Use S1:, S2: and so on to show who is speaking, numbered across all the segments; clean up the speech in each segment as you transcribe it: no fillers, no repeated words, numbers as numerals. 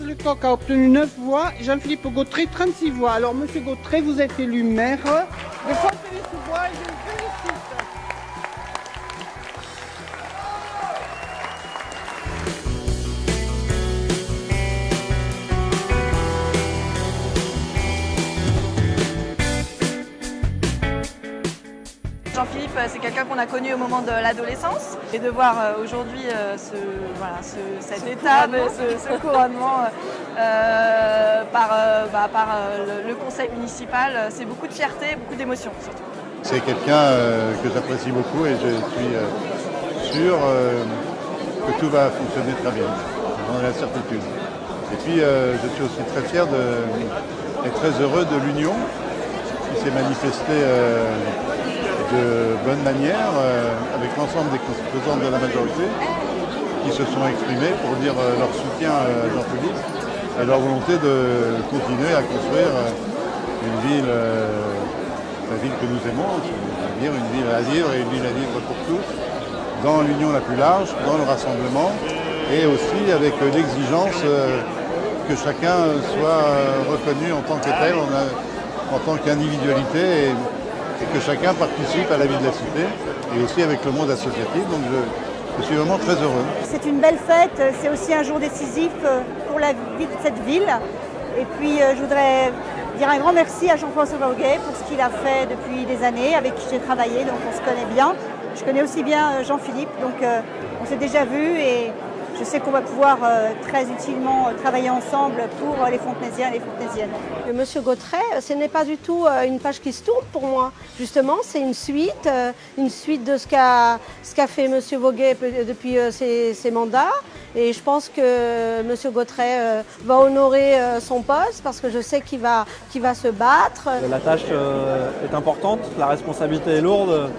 S1: Lecoq a obtenu 9 voix, Jean-Philippe Gautret 36 voix. Alors Monsieur Gautret, vous êtes élu maire de Fontenay-sous-Bois et je vous félicite.
S2: Jean-Philippe, c'est quelqu'un qu'on a connu au moment de l'adolescence et de voir aujourd'hui cette étape, ce couronnement par le conseil municipal, c'est beaucoup de fierté, beaucoup d'émotion surtout.
S3: C'est quelqu'un que j'apprécie beaucoup et je suis sûr que tout va fonctionner très bien, j'en ai la certitude. Et puis je suis aussi très fier et très heureux de l'union qui s'est manifestée de bonne manière avec l'ensemble des composants de la majorité qui se sont exprimés pour dire leur soutien à Jean-Philippe et leur volonté de continuer à construire une ville, la ville que nous aimons, c'est-à-dire une ville à vivre et une ville à vivre pour tous, dans l'union la plus large, dans le rassemblement et aussi avec l'exigence que chacun soit reconnu en tant que tel, en tant qu'individualité et que chacun participe à la vie de la cité et aussi avec le monde associatif. Donc je suis vraiment très heureux.
S4: C'est une belle fête, c'est aussi un jour décisif pour la vie de cette ville. Et puis je voudrais dire un grand merci à Jean-François Voguet pour ce qu'il a fait depuis des années, avec qui j'ai travaillé, donc on se connaît bien. Je connais aussi bien Jean-Philippe, donc on s'est déjà vu et je sais qu'on va pouvoir très utilement travailler ensemble pour les Fontenaisiens et les Fontenaisiennes.
S5: Monsieur Gautret, ce n'est pas du tout une page qui se tourne pour moi. Justement, c'est une suite de ce qu'a fait Monsieur Voguet depuis ses mandats. Et je pense que Monsieur Gautret va honorer son poste parce que je sais qu'il va se battre.
S6: La tâche est importante, la responsabilité est lourde.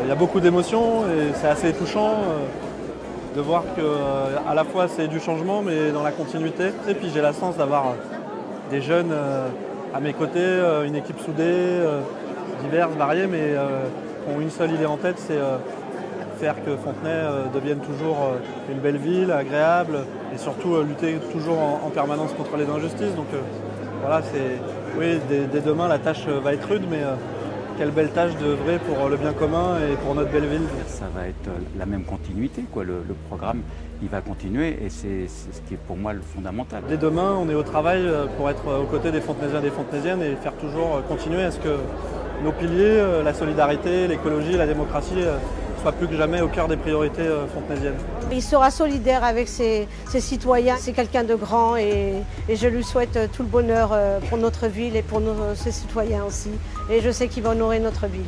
S6: Il y a beaucoup d'émotions et c'est assez touchant. De voir qu'à la fois c'est du changement mais dans la continuité. Et puis j'ai la chance d'avoir des jeunes à mes côtés, une équipe soudée, diverses, variées, mais qui ont une seule idée en tête, c'est faire que Fontenay devienne toujours une belle ville, agréable, et surtout lutter toujours en permanence contre les injustices. Donc voilà, oui, dès demain la tâche va être rude, mais quelle belle tâche d'œuvrer pour le bien commun et pour notre belle ville.
S7: Ça va être la même continuité, quoi. Le programme, il va continuer et c'est ce qui est pour moi le fondamental.
S6: Dès demain, on est au travail pour être aux côtés des Fontenaisiens et des Fontenaisiennes et faire toujours continuer à ce que nos piliers, la solidarité, l'écologie, la démocratie, soient plus que jamais au cœur des priorités fontenaisiennes.
S5: Il sera solidaire avec ses citoyens. C'est quelqu'un de grand et je lui souhaite tout le bonheur pour notre ville et pour ses citoyens aussi. Et je sais qu'il va honorer notre ville.